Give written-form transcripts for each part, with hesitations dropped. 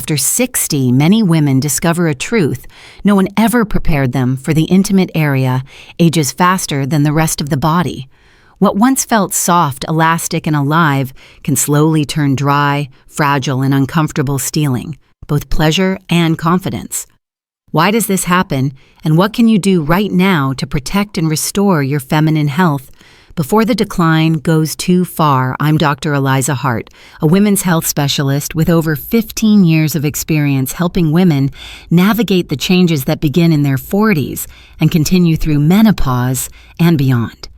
After 60, many women discover a truth: no one ever prepared them for the intimate area ages faster than the rest of the body. What once felt soft, elastic, and alive can slowly turn dry, fragile, and uncomfortable, stealing both pleasure and confidence. Why does this happen, and what can you do right now to protect and restore your feminine health before the decline goes too far? I'm Dr. Eliza Hart, a women's health specialist with over 15 years of experience helping women navigate the changes that begin in their 40s and continue through menopause and beyond.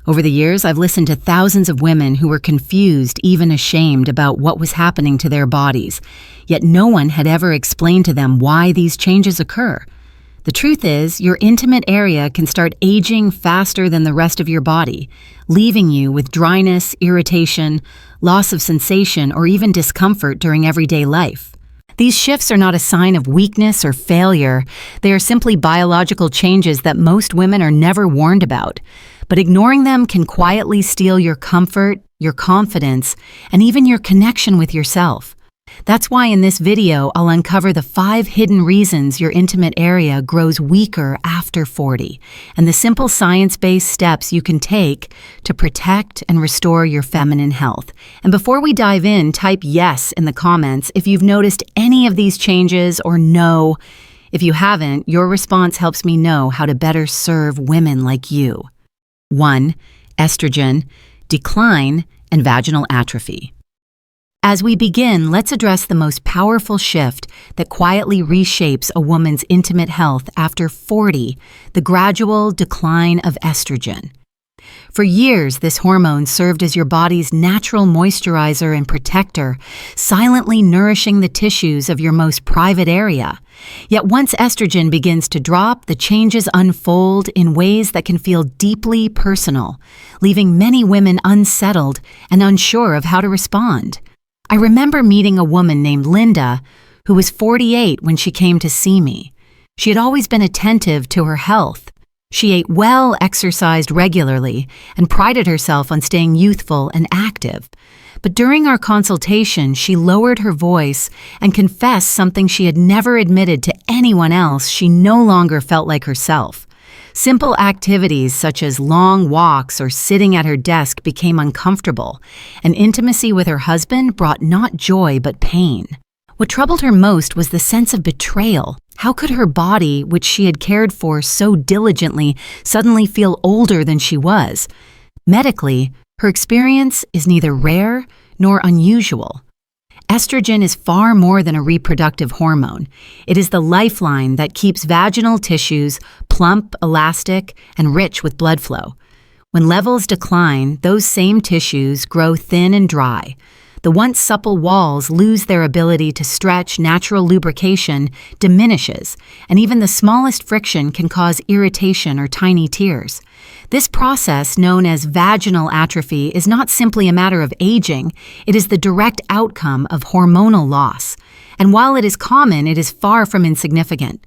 Over the years, I've listened to thousands of women who were confused, even ashamed about what was happening to their bodies, yet no one had ever explained to them why these changes occur. The truth is, your intimate area can start aging faster than the rest of your body, leaving you with dryness, irritation, loss of sensation, or even discomfort during everyday life. These shifts are not a sign of weakness or failure. They are simply biological changes that most women are never warned about. But ignoring them can quietly steal your comfort, your confidence, and even your connection with yourself. That's why in this video, I'll uncover the 5 hidden reasons your intimate area grows weaker after 40, and the simple science-based steps you can take to protect and restore your feminine health. And before we dive in, type yes in the comments if you've noticed any of these changes, or no. If you haven't, your response helps me know how to better serve women like you. 1. Estrogen, decline, and vaginal atrophy. As we begin, let's address the most powerful shift that quietly reshapes a woman's intimate health after 40, the gradual decline of estrogen. For years, this hormone served as your body's natural moisturizer and protector, silently nourishing the tissues of your most private area. Yet once estrogen begins to drop, the changes unfold in ways that can feel deeply personal, leaving many women unsettled and unsure of how to respond. I remember meeting a woman named Linda, who was 48 when she came to see me. She had always been attentive to her health. She ate well, exercised regularly, and prided herself on staying youthful and active. But during our consultation, she lowered her voice and confessed something she had never admitted to anyone else: she no longer felt like herself. Simple activities such as long walks or sitting at her desk became uncomfortable, and intimacy with her husband brought not joy but pain. What troubled her most was the sense of betrayal. How could her body, which she had cared for so diligently, suddenly feel older than she was? Medically, her experience is neither rare nor unusual. Estrogen is far more than a reproductive hormone. It is the lifeline that keeps vaginal tissues plump, elastic, and rich with blood flow. When levels decline, those same tissues grow thin and dry. The once supple walls lose their ability to stretch. Natural lubrication diminishes, and even the smallest friction can cause irritation or tiny tears. This process, known as vaginal atrophy, is not simply a matter of aging. It is the direct outcome of hormonal loss. And while it is common, it is far from insignificant.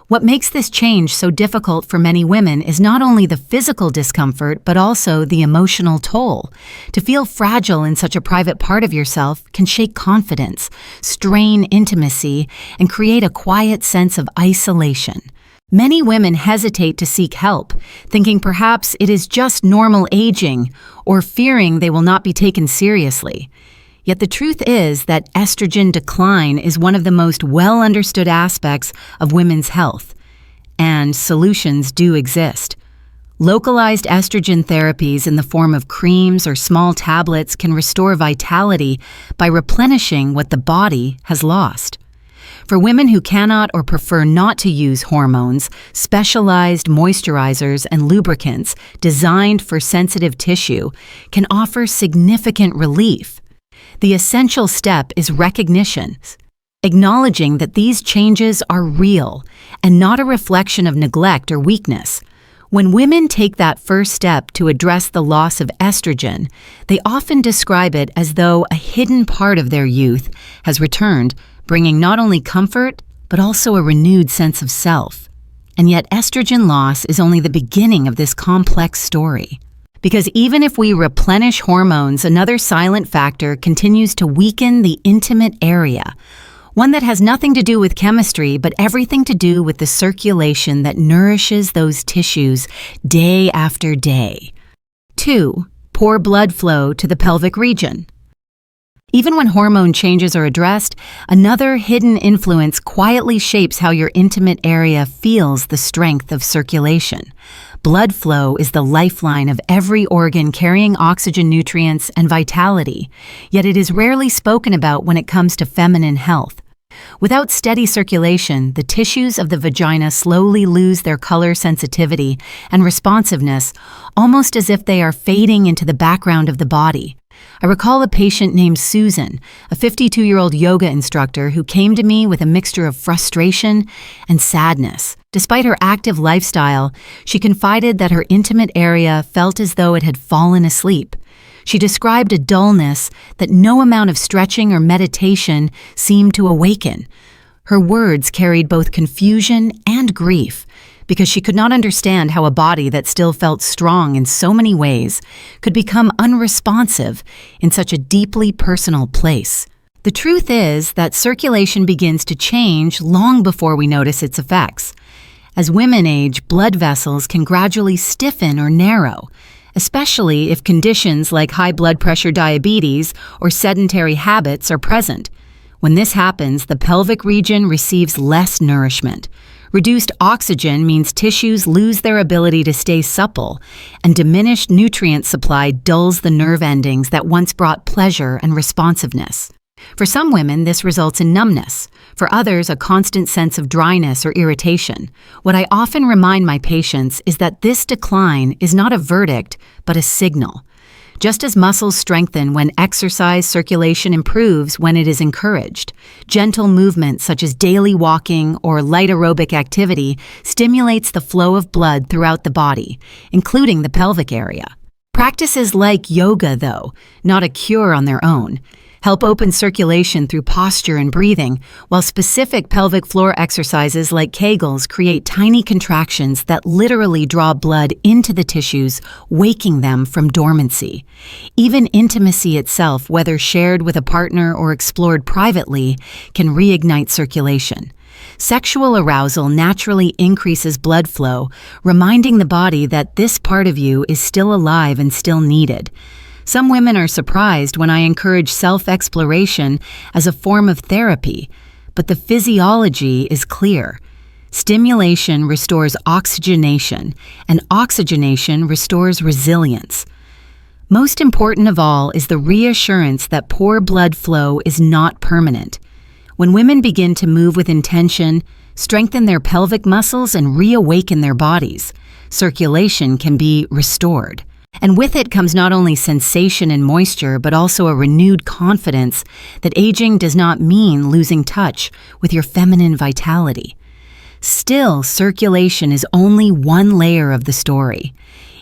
What makes this change so difficult for many women is not only the physical discomfort, but also the emotional toll. To feel fragile in such a private part of yourself can shake confidence, strain intimacy, and create a quiet sense of isolation. Many women hesitate to seek help, thinking perhaps it is just normal aging, or fearing they will not be taken seriously. Yet the truth is that estrogen decline is one of the most well-understood aspects of women's health, and solutions do exist. Localized estrogen therapies in the form of creams or small tablets can restore vitality by replenishing what the body has lost. For women who cannot or prefer not to use hormones, specialized moisturizers and lubricants designed for sensitive tissue can offer significant relief. The essential step is recognition, acknowledging that these changes are real and not a reflection of neglect or weakness. When women take that first step to address the loss of estrogen, they often describe it as though a hidden part of their youth has returned, bringing not only comfort, but also a renewed sense of self. And yet estrogen loss is only the beginning of this complex story. Because even if we replenish hormones, another silent factor continues to weaken the intimate area. One that has nothing to do with chemistry, but everything to do with the circulation that nourishes those tissues day after day. 2. Poor blood flow to the pelvic region. Even when hormone changes are addressed, another hidden influence quietly shapes how your intimate area feels the strength of circulation. Blood flow is the lifeline of every organ carrying oxygen, nutrients, and vitality, yet it is rarely spoken about when it comes to feminine health. Without steady circulation, the tissues of the vagina slowly lose their color sensitivity and responsiveness, almost as if they are fading into the background of the body. I recall a patient named Susan, a 52-year-old yoga instructor who came to me with a mixture of frustration and sadness. Despite her active lifestyle, she confided that her intimate area felt as though it had fallen asleep. She described a dullness that no amount of stretching or meditation seemed to awaken. Her words carried both confusion and grief, because she could not understand how a body that still felt strong in so many ways could become unresponsive in such a deeply personal place. The truth is that circulation begins to change long before we notice its effects. As women age, blood vessels can gradually stiffen or narrow, especially if conditions like high blood pressure, diabetes, or sedentary habits are present. When this happens, the pelvic region receives less nourishment. Reduced oxygen means tissues lose their ability to stay supple, and diminished nutrient supply dulls the nerve endings that once brought pleasure and responsiveness. For some women, this results in numbness. For others, a constant sense of dryness or irritation. What I often remind my patients is that this decline is not a verdict, but a signal. Just as muscles strengthen when exercise, circulation improves when it is encouraged. Gentle movement such as daily walking or light aerobic activity stimulates the flow of blood throughout the body, including the pelvic area. Practices like yoga, though, not a cure on their own, help open circulation through posture and breathing, while specific pelvic floor exercises like Kegels create tiny contractions that literally draw blood into the tissues, waking them from dormancy. Even intimacy itself, whether shared with a partner or explored privately, can reignite circulation. Sexual arousal naturally increases blood flow, reminding the body that this part of you is still alive and still needed. Some women are surprised when I encourage self-exploration as a form of therapy, but the physiology is clear. Stimulation restores oxygenation, and oxygenation restores resilience. Most important of all is the reassurance that poor blood flow is not permanent. When women begin to move with intention, strengthen their pelvic muscles, and reawaken their bodies, circulation can be restored. And with it comes not only sensation and moisture, but also a renewed confidence that aging does not mean losing touch with your feminine vitality. Still, circulation is only one layer of the story.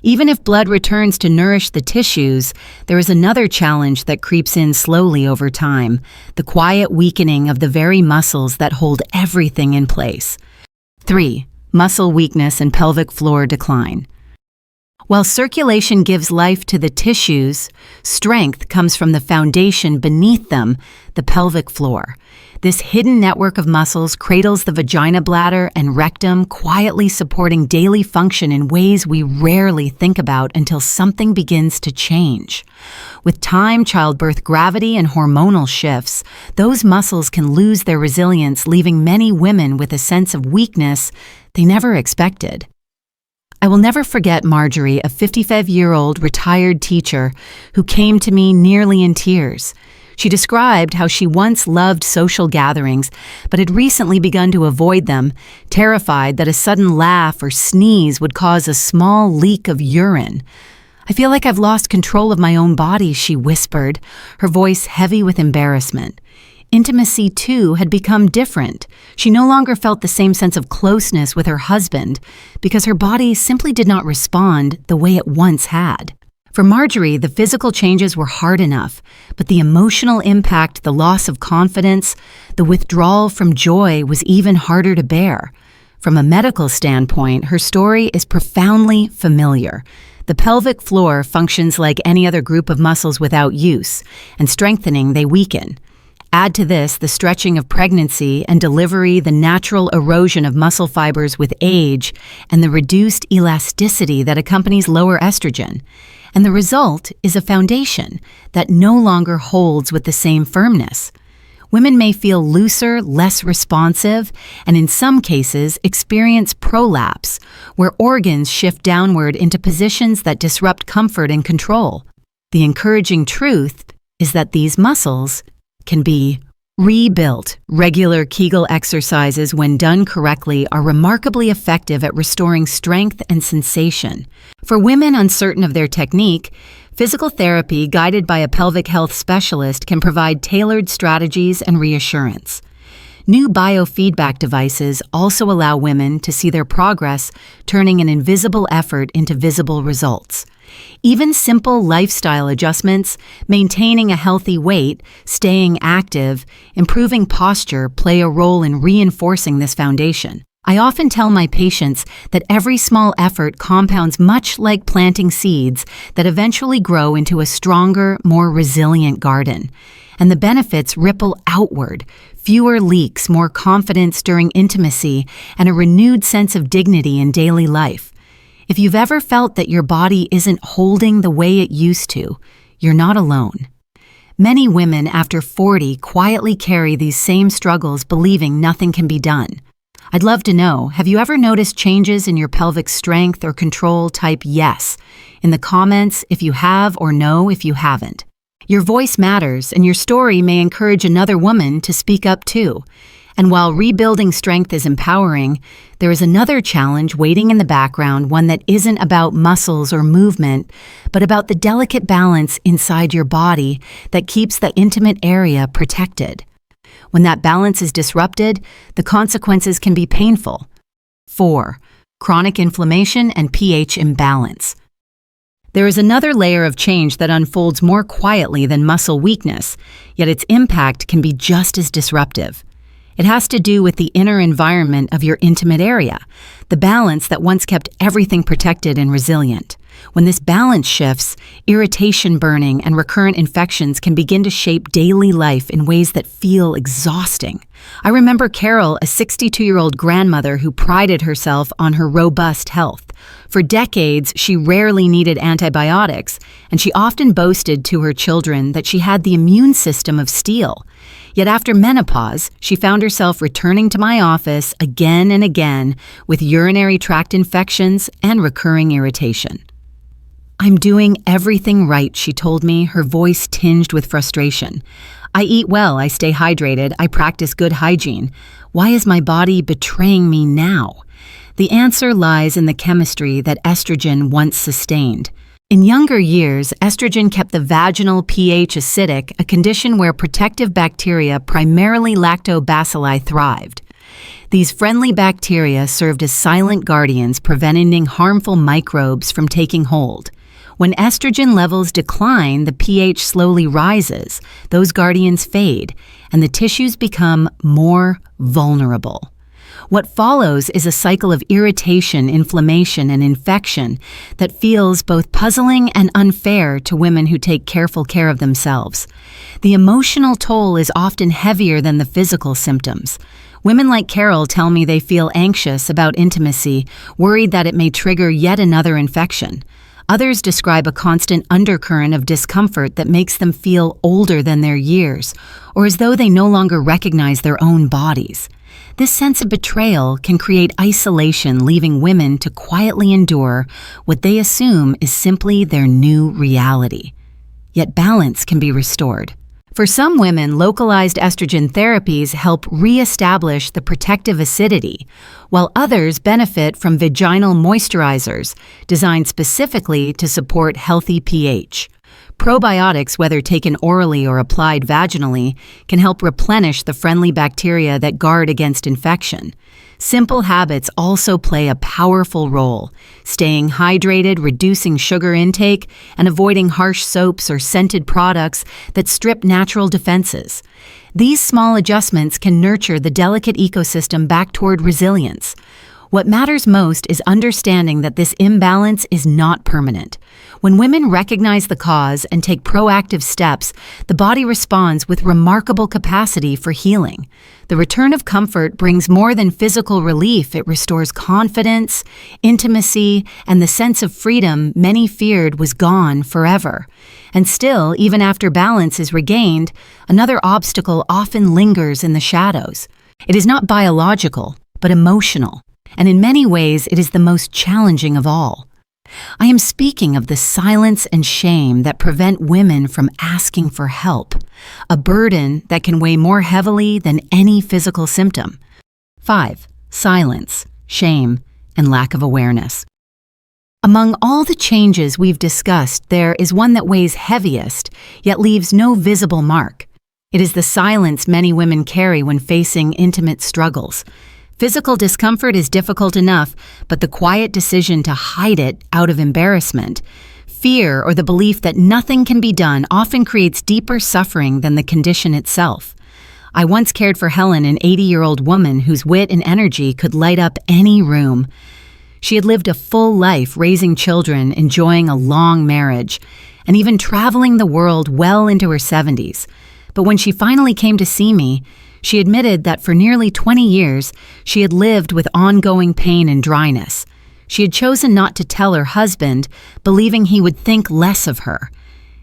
Even if blood returns to nourish the tissues, there is another challenge that creeps in slowly over time, the quiet weakening of the very muscles that hold everything in place. 3. Muscle weakness and pelvic floor decline. While circulation gives life to the tissues, strength comes from the foundation beneath them, the pelvic floor. This hidden network of muscles cradles the vagina, bladder, and rectum, quietly supporting daily function in ways we rarely think about until something begins to change. With time, childbirth, gravity, and hormonal shifts, those muscles can lose their resilience, leaving many women with a sense of weakness they never expected. I will never forget Marjorie, a 55-year-old retired teacher who came to me nearly in tears. She described how she once loved social gatherings, but had recently begun to avoid them, terrified that a sudden laugh or sneeze would cause a small leak of urine. "I feel like I've lost control of my own body," she whispered, her voice heavy with embarrassment. Intimacy, too, had become different. She no longer felt the same sense of closeness with her husband because her body simply did not respond the way it once had. For Marjorie, the physical changes were hard enough, but the emotional impact, the loss of confidence, the withdrawal from joy was even harder to bear. From a medical standpoint, her story is profoundly familiar. The pelvic floor functions like any other group of muscles without use, and strengthening they weaken. Add to this the stretching of pregnancy and delivery, the natural erosion of muscle fibers with age, and the reduced elasticity that accompanies lower estrogen. And the result is a foundation that no longer holds with the same firmness. Women may feel looser, less responsive, and in some cases experience prolapse, where organs shift downward into positions that disrupt comfort and control. The encouraging truth is that these muscles can be rebuilt. Regular Kegel exercises, when done correctly, are remarkably effective at restoring strength and sensation. For women uncertain of their technique, physical therapy guided by a pelvic health specialist can provide tailored strategies and reassurance. New biofeedback devices also allow women to see their progress, turning an invisible effort into visible results. Even simple lifestyle adjustments, maintaining a healthy weight, staying active, improving posture play a role in reinforcing this foundation. I often tell my patients that every small effort compounds, much like planting seeds that eventually grow into a stronger, more resilient garden. And the benefits ripple outward: fewer leaks, more confidence during intimacy, and a renewed sense of dignity in daily life. If you've ever felt that your body isn't holding the way it used to, you're not alone. Many women after 40 quietly carry these same struggles, believing nothing can be done. I'd love to know, have you ever noticed changes in your pelvic strength or control? Type yes in the comments if you have, or no if you haven't. Your voice matters, and your story may encourage another woman to speak up too. And while rebuilding strength is empowering, there is another challenge waiting in the background, one that isn't about muscles or movement, but about the delicate balance inside your body that keeps the intimate area protected. When that balance is disrupted, the consequences can be painful. 4. Chronic inflammation and pH imbalance. There is another layer of change that unfolds more quietly than muscle weakness, yet its impact can be just as disruptive. It has to do with the inner environment of your intimate area, the balance that once kept everything protected and resilient. When this balance shifts, irritation, burning, and recurrent infections can begin to shape daily life in ways that feel exhausting. I remember Carol, a 62-year-old grandmother who prided herself on her robust health. For decades, she rarely needed antibiotics, and she often boasted to her children that she had the immune system of steel. Yet after menopause, she found herself returning to my office again and again with urinary tract infections and recurring irritation. "I'm doing everything right," she told me, her voice tinged with frustration. "I eat well, I stay hydrated, I practice good hygiene. Why is my body betraying me now?" The answer lies in the chemistry that estrogen once sustained. In younger years, estrogen kept the vaginal pH acidic, a condition where protective bacteria, primarily lactobacilli, thrived. These friendly bacteria served as silent guardians, preventing harmful microbes from taking hold. When estrogen levels decline, the pH slowly rises, those guardians fade, and the tissues become more vulnerable. What follows is a cycle of irritation, inflammation, and infection that feels both puzzling and unfair to women who take careful care of themselves. The emotional toll is often heavier than the physical symptoms. Women like Carol tell me they feel anxious about intimacy, worried that it may trigger yet another infection. Others describe a constant undercurrent of discomfort that makes them feel older than their years, or as though they no longer recognize their own bodies. This sense of betrayal can create isolation, leaving women to quietly endure what they assume is simply their new reality. Yet balance can be restored. For some women, localized estrogen therapies help re-establish the protective acidity, while others benefit from vaginal moisturizers designed specifically to support healthy pH. Probiotics, whether taken orally or applied vaginally, can help replenish the friendly bacteria that guard against infection. Simple habits also play a powerful role: staying hydrated, reducing sugar intake, and avoiding harsh soaps or scented products that strip natural defenses. These small adjustments can nurture the delicate ecosystem back toward resilience. What matters most is understanding that this imbalance is not permanent. When women recognize the cause and take proactive steps, the body responds with remarkable capacity for healing. The return of comfort brings more than physical relief. It restores confidence, intimacy, and the sense of freedom many feared was gone forever. And still, even after balance is regained, another obstacle often lingers in the shadows. It is not biological, but emotional. And in many ways, it is the most challenging of all. I am speaking of the silence and shame that prevent women from asking for help, a burden that can weigh more heavily than any physical symptom. 5. Silence, shame, and lack of awareness. Among all the changes we've discussed, there is one that weighs heaviest, yet leaves no visible mark. It is the silence many women carry when facing intimate struggles. Physical discomfort is difficult enough, but the quiet decision to hide it out of embarrassment, fear, or the belief that nothing can be done often creates deeper suffering than the condition itself. I once cared for Helen, an 80-year-old woman whose wit and energy could light up any room. She had lived a full life raising children, enjoying a long marriage, and even traveling the world well into her 70s. But when she finally came to see me, she admitted that for nearly 20 years, she had lived with ongoing pain and dryness. She had chosen not to tell her husband, believing he would think less of her.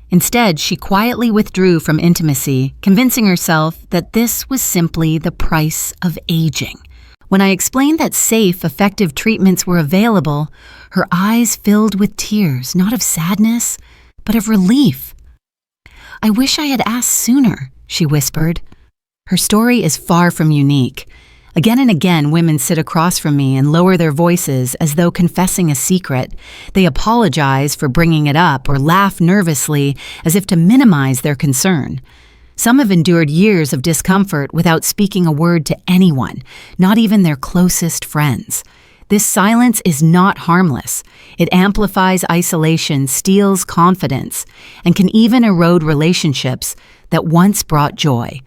Instead, she quietly withdrew from intimacy, convincing herself that this was simply the price of aging. When I explained that safe, effective treatments were available, her eyes filled with tears, not of sadness, but of relief. "I wish I had asked sooner," she whispered. Her story is far from unique. Again and again, women sit across from me and lower their voices as though confessing a secret. They apologize for bringing it up or laugh nervously as if to minimize their concern. Some have endured years of discomfort without speaking a word to anyone, not even their closest friends. This silence is not harmless. It amplifies isolation, steals confidence, and can even erode relationships that once brought joy.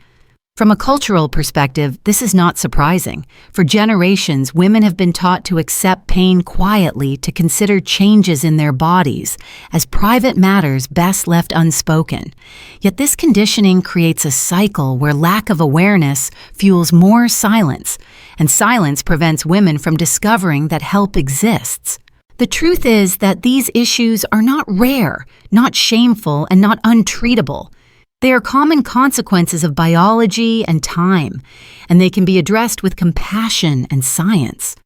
From a cultural perspective, this is not surprising. For generations, women have been taught to accept pain quietly, to consider changes in their bodies as private matters best left unspoken. Yet this conditioning creates a cycle where lack of awareness fuels more silence, and silence prevents women from discovering that help exists. The truth is that these issues are not rare, not shameful, and not untreatable. They are common consequences of biology and time, and they can be addressed with compassion and science.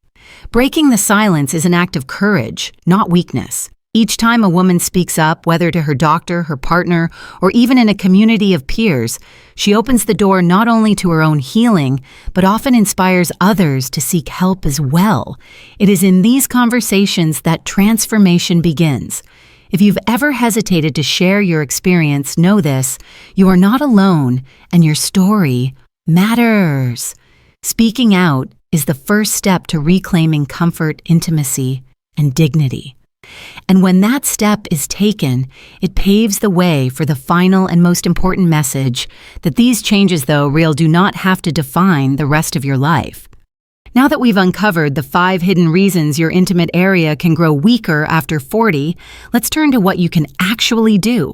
Breaking the silence is an act of courage, not weakness. Each time a woman speaks up, whether to her doctor, her partner, or even in a community of peers, she opens the door not only to her own healing, but often inspires others to seek help as well. It is in these conversations that transformation begins. If you've ever hesitated to share your experience, know this: you are not alone, and your story matters. Speaking out is the first step to reclaiming comfort, intimacy, and dignity. And when that step is taken, it paves the way for the final and most important message that these changes, though real, do not have to define the rest of your life. Now that we've uncovered the 5 hidden reasons your intimate area can grow weaker after 40, let's turn to what you can actually do.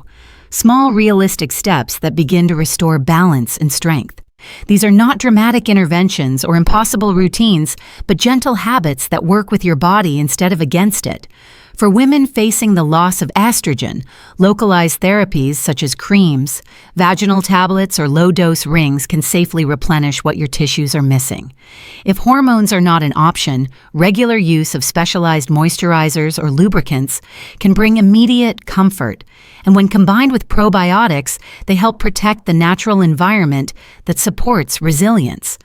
Small, realistic steps that begin to restore balance and strength. These are not dramatic interventions or impossible routines, but gentle habits that work with your body instead of against it. For women facing the loss of estrogen, localized therapies such as creams, vaginal tablets, or low-dose rings can safely replenish what your tissues are missing. If hormones are not an option, regular use of specialized moisturizers or lubricants can bring immediate comfort. And when combined with probiotics, they help protect the natural environment that supports resilience.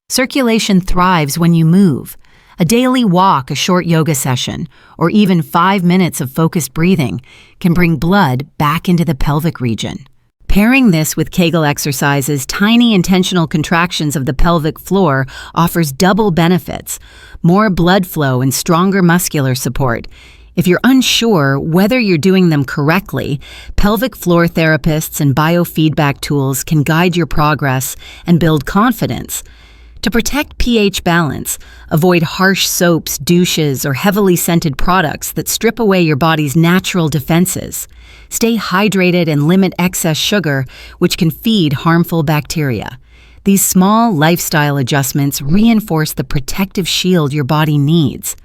Circulation thrives when you move. A daily walk, a short yoga session, or even 5 minutes of focused breathing can bring blood back into the pelvic region. Pairing this with Kegel exercises, tiny intentional contractions of the pelvic floor offers double benefits: more blood flow and stronger muscular support. If you're unsure whether you're doing them correctly, pelvic floor therapists and biofeedback tools can guide your progress and build confidence. To protect pH balance, avoid harsh soaps, douches, or heavily scented products that strip away your body's natural defenses. Stay hydrated and limit excess sugar, which can feed harmful bacteria. These small lifestyle adjustments reinforce the protective shield your body needs.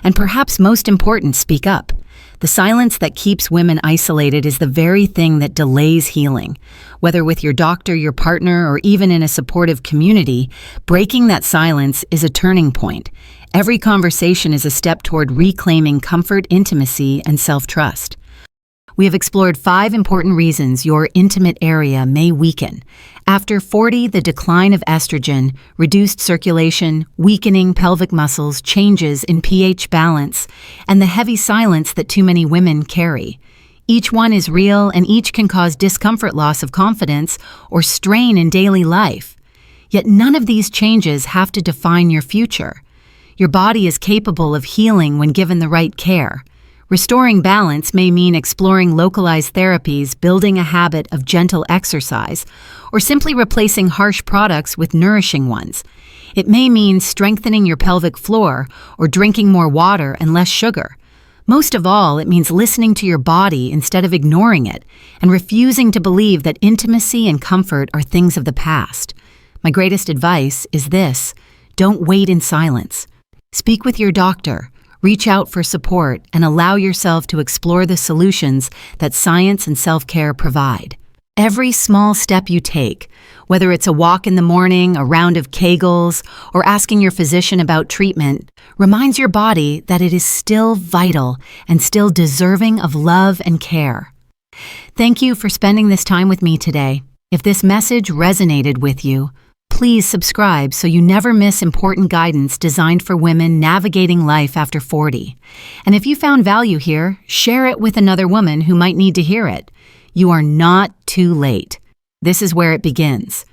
And perhaps most important, speak up. The silence that keeps women isolated is the very thing that delays healing. Whether with your doctor, your partner, or even in a supportive community, breaking that silence is a turning point. Every conversation is a step toward reclaiming comfort, intimacy, and self-trust. We have explored 5 important reasons your intimate area may weaken. After 40, the decline of estrogen, reduced circulation, weakening pelvic muscles, changes in pH balance, and the heavy silence that too many women carry. Each one is real, and each can cause discomfort, loss of confidence, or strain in daily life. Yet none of these changes have to define your future. Your body is capable of healing when given the right care. Restoring balance may mean exploring localized therapies, building a habit of gentle exercise, or simply replacing harsh products with nourishing ones. It may mean strengthening your pelvic floor or drinking more water and less sugar. Most of all, it means listening to your body instead of ignoring it and refusing to believe that intimacy and comfort are things of the past. My greatest advice is this: don't wait in silence. Speak with your doctor. Reach out for support and allow yourself to explore the solutions that science and self-care provide. Every small step you take, whether it's a walk in the morning, a round of Kegels, or asking your physician about treatment, reminds your body that it is still vital and still deserving of love and care. Thank you for spending this time with me today. If this message resonated with you, please subscribe so you never miss important guidance designed for women navigating life after 40. And if you found value here, share it with another woman who might need to hear it. You are not too late. This is where it begins.